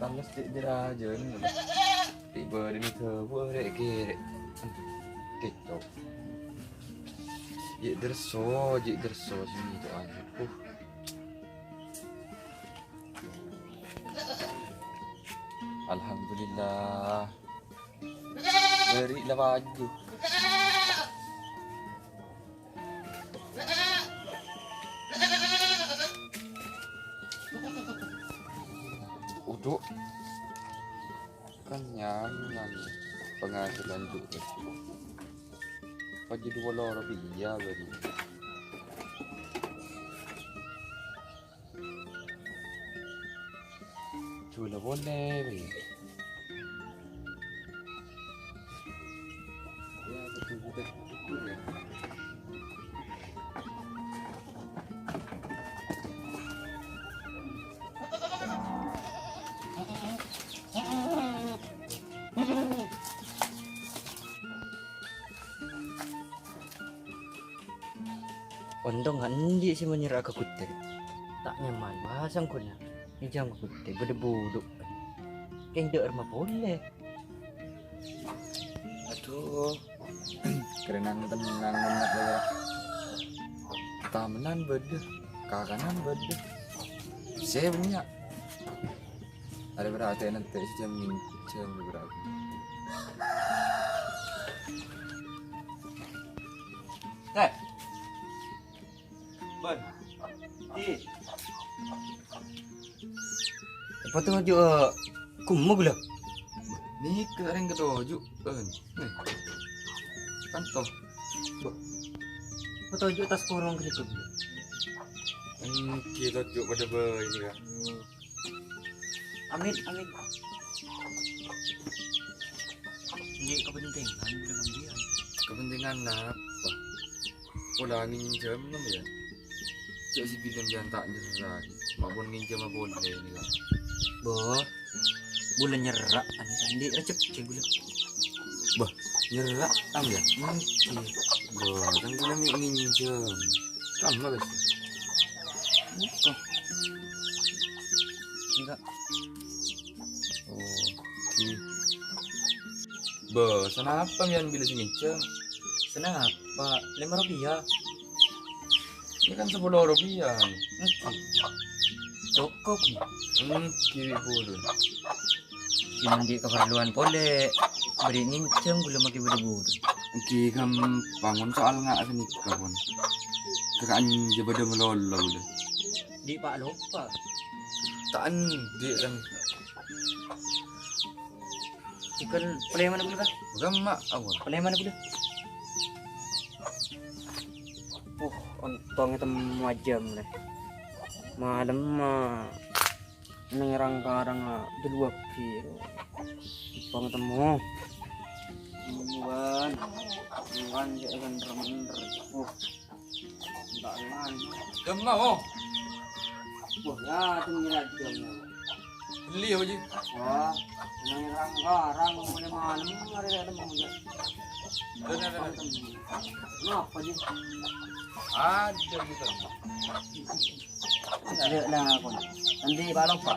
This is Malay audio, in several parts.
Talas di raja ni. Tiba ni terbuat rek ke. TikTok. Jik derso sini tu aja. Alhamdulillah. Berilah baju. Uduk kenyang penghasilan juga. Pagi 2 rupiah beri. Cula boleh beri. Ya betul ya. Untung hindi si menyerah ke kutek. Tak nyaman bahasang ko na. Ijang ke kutek berdebuduk. Kaya hindi arma boleh. Aduh. Kerenan tenang banget ya. Tamenan beda, kakanan beda. Saya punya. Ada berarti nanti jam berapa? Bon. Apa tu juga kumug lah. Ni kering ketujuh. Nih. Kan toh. Apa tu juga tas korong ke situ. Kita tujuh pada bayi ni kan. Amin. Ini kepentingan dengan dia. Kepentingan apa? Pola nginjem nama ya. Cik si bilang dia tak nyerah. Maupun nginjem apa boleh ni kan. Boh. Bulan nyerak andi recep cik gula. Bah, nyerah am ya. Bah, kan gula nginjem. Kamu lah sih. Bukan. Enggak. Oh, bah, sana apa yang bila nginjem? Kenapa? 5 rupiah. Ini kan 10 rupiah. Cukup nih. Kiri bulu. Mandi keperluan boleh. Beri ngincem gula maki bulu-bulu. Ki kam bangun soal nggak sini kawan. Kakak je pada melolo udah. Di pak lupa. Tak dia kan. Chicken play mana dulu kan? Bukan mak awal. Play mana dulu? Ontong itu majam lah. Malam mah nengerang karang dua kilo. Ontong temu. Bukan dia kan remender. Tak kan. Gemma oh. Ya tu nyirat jamnya. Beli aja. Wah, nengerang karang boleh malam ada mau je. Kenapa je? Ada gitu. Ada lah kon. Nanti pak lupa.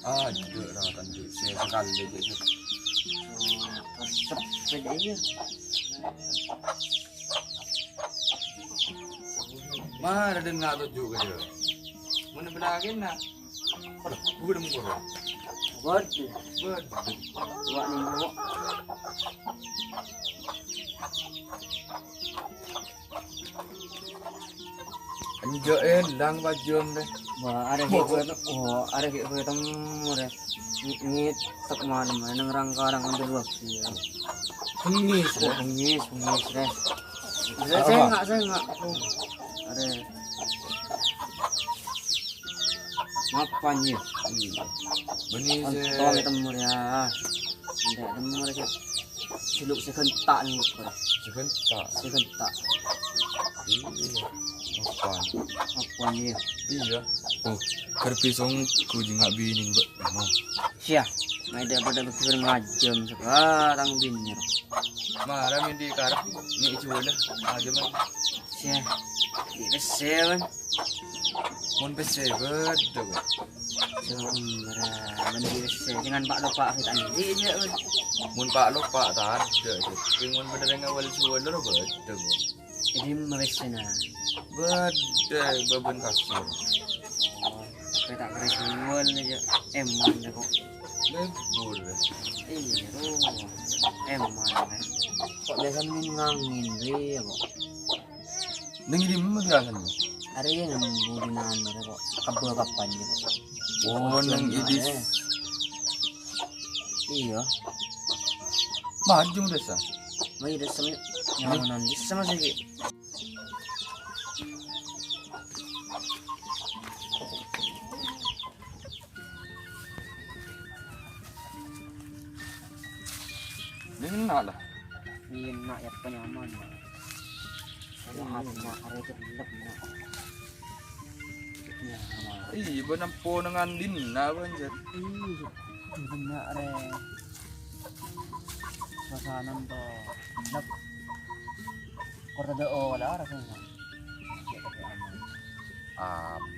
Ada lah kan saya sekali aja. Resep saja ya. Mah ada nak tujuh kerja. Mana belakang nak? Aduh, gue udah mengkorok. Buat. Buat. Buat ni buat. Anjak lang bajum deh. Wah, ada gitu. Oh, ada gitu temu deh. Ngit tak mana nang rangkarang untuk waktu ya. Pengis deh. Pengis deh. Saya enggak. Ada. Ngapain ya? Benih je. Tolong temu ya. Tidak temu deh. Siluk sekentak ni. Sekentak. Iya. Apaan ya? Iya. Oh, kerpisong ku juga bini mbak. Mau. Siap. Mai pada berpikir ngajam sekarang bini. Marah yang di karep ni cuy lah. Aja mah. Siap. Di seven. Mun pese bedo. Sumra mendiri dengan Pak Lupa kita nih aja. Mun Pak lo Pak tak ada. Yang mun bener ngawal suwal lo bedo. Jadi mewesena. Bede beban kasur. Tapi tak kira suwal aja. Eman deh kok. Lebur. Iya tuh. Eman deh. Kok biasa ngangin deh kok. Nang di mana biasa nih? Ada yang ngambudinan deh kok. Kabel kapan gitu. Oh nang idis. Iya. Maju desa. May desa nyaman di sama sige. Dengan nak lah. Iya nak ya penyaman. Lahat na are terlep na. Iya benampo dengan din na banjir. Iya. Benar are. Masanan to. Lep. Korda do wala rasanya.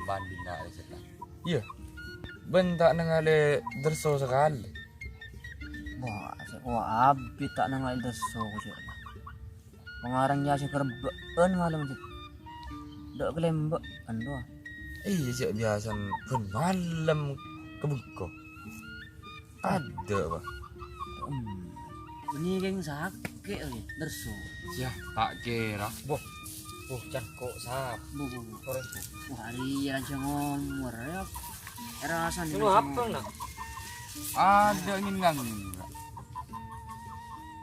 Banding na rin sila. Iya. Benta na nga le derso sekali. Wah, abi tak nang aldas so ko siya. Pangarang niya siya kerbaan malam siya. Dak kelemba ando. Iya sih biasa pun malam kebengko. Ada ba? Ini geng sakit oi, derso. Ya tak kira. Boh, cangkok sap. Bu. Wah, hari ya aja ngomor ya. Rasa nih. Apa nak? Ada ingin ngangin.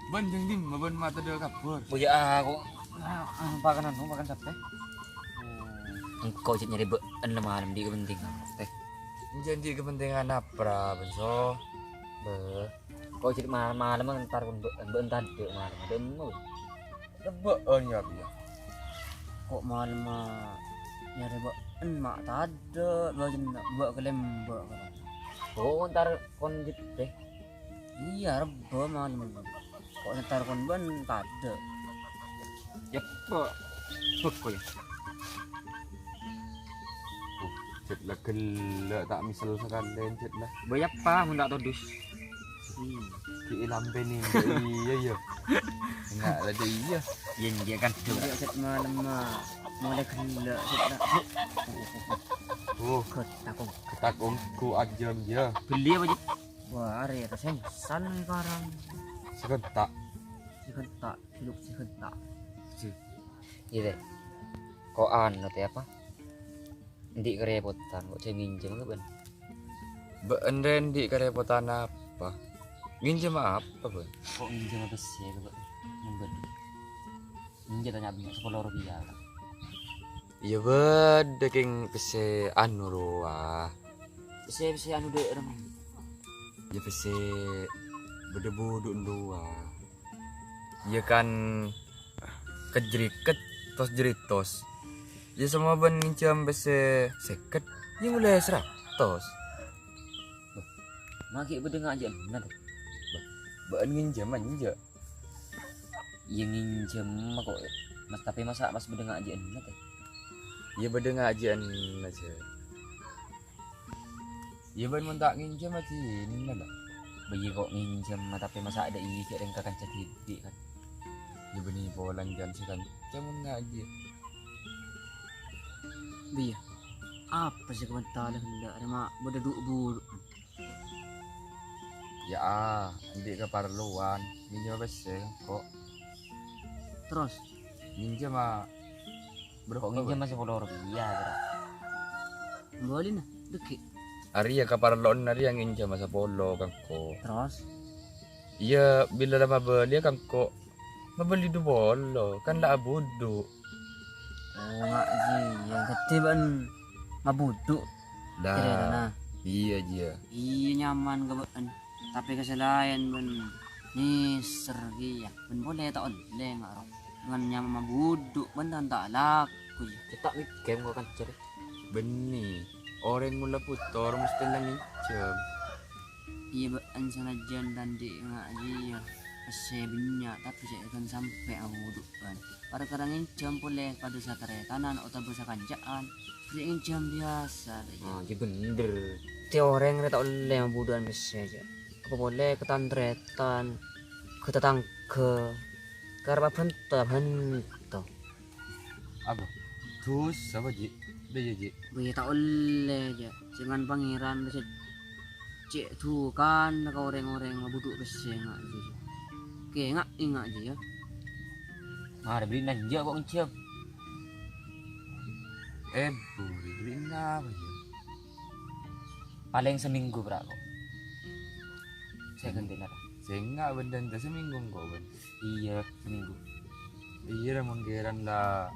Banjang dim, maban mata dia kabur. Buya aku. Makan sampai. Engkau cik nyari bean malam di kepentingan teh. Jadi kepentingan apa benso? Kau cik malam ntar pun bean tadi malam. Demo. Bean ya biar. Kok malam nyari bean mak tadi. Buat kelemba. Oh ntar kon gitu deh. Iya reba malam. Kok ntar kon bean tadi. Ya kok. Kok ya. Cet lah gelak tak misal sekalian cet lah. Banyak pa mun tak todus. Ki lambe ni iya. Enggak ada iya. Yen dia kan dia set malam mulai gelak set dak. Oh, ketakung ku ajam ya. Beli apa jit? Wah, are rasanya san sekarang. Sekentak. Hidup sekentak. Iya deh. Kok anu teh apa? Di kerepotan kok saya minjem kan? Beenden di kerepotan apa? Minjem apa, Bang? Kok minjem apa sih ya, Bang? Membeli. Minjem tanya bini 10 rupiah. Iya beda king pese anu roa. Pese anu dek orang. Ya pese bede-bodo doa. Ya kan kejeriket tos jeritos. Ya semua ban ngincam pese seket. Ya mulai 100. Maki bedeng aja nanti. Ban nginjam aja. Yang nginjem kok. Mas tapi masa mas bedeng aja nanti. Ya beda ngajian aja. Ya ban mun tak nginjam aja ini lah. Bayi kok nginjem tapi masa ada isi yang kakan jadi kan. Ya benih bolan jan sekan. Cuman ngaji. Biya. Apa sih komentar hendak ada mak berduduk. Ya nanti keperluan minjem pese kok. Terus Minjem Kok nginjem masih 10 rupiah bro. boleh nah deki. Ari ya keperluan ari yang nginjam masa polo kan kok. Terus Iya bila lama beli kan kok membeli du bolo kan lah bodoh. oh ngaji yang ketiban mabudu. Kira Dah. nah. Iya dia. Iya nyaman keban. Tapi kesalahan ben ni sergi ya. Ben boleh tak oleh ngaro. Dengan nyaman mabudu ben tak laku. Kita game kok kan cari. Benih. Orang mula putor mesti nang nginjam. Iya ben sanajan dan di ngaji ya. Sebenarnya tapi saya kan sampai aku duduk kan. Para kerangin jam boleh pada saat tanan atau bisa kanjaan. Saya jam biasa saja. Ah, jadi bener. Ti orang reta oleh buduan mesti aja. Apa boleh ketandretan, ketetangke, karena bento. Apa? Terus apa Ji? Udah ya Ji. Gue tak oleh aja. Jangan pangeran bisa cek tuh kan kau orang-orang buduk besi nggak sih. Oke nggak ingat aja ya. Ada beli nanja kok ngecap. Boleh beliin apa ya? Paling seminggu berapa? Saya ganti nada. Saya nggak benda seminggu kok ben. Iya, seminggu. Iya lah menggeran lah.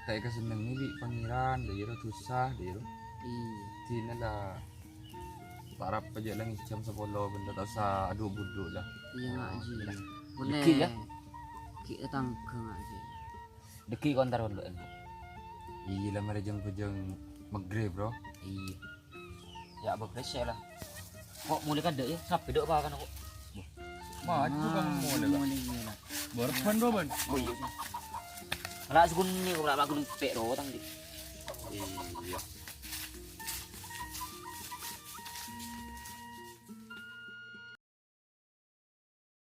Kayak keseneng nih di pangeran, daerah susah, daerah. Iya. Tina lah. Tarap aja lang jam 10 benda tak sa aduh buduk lah. Iya nggak aja. Boleh. Dikit ya? Kita tangke nggak aja. Deki kontar kon mbak. Iya lah merejeng-pejeng maghrib bro. Iya. Ya bagres ya lah. Kok mulai kan dek ya? Sampai dek apa kan aku? Maju kamu mulai lah. Mulai. Berpan bro ban. Oh iya. Lah segun ni ko wala ba ko ng pero tang di. Iya.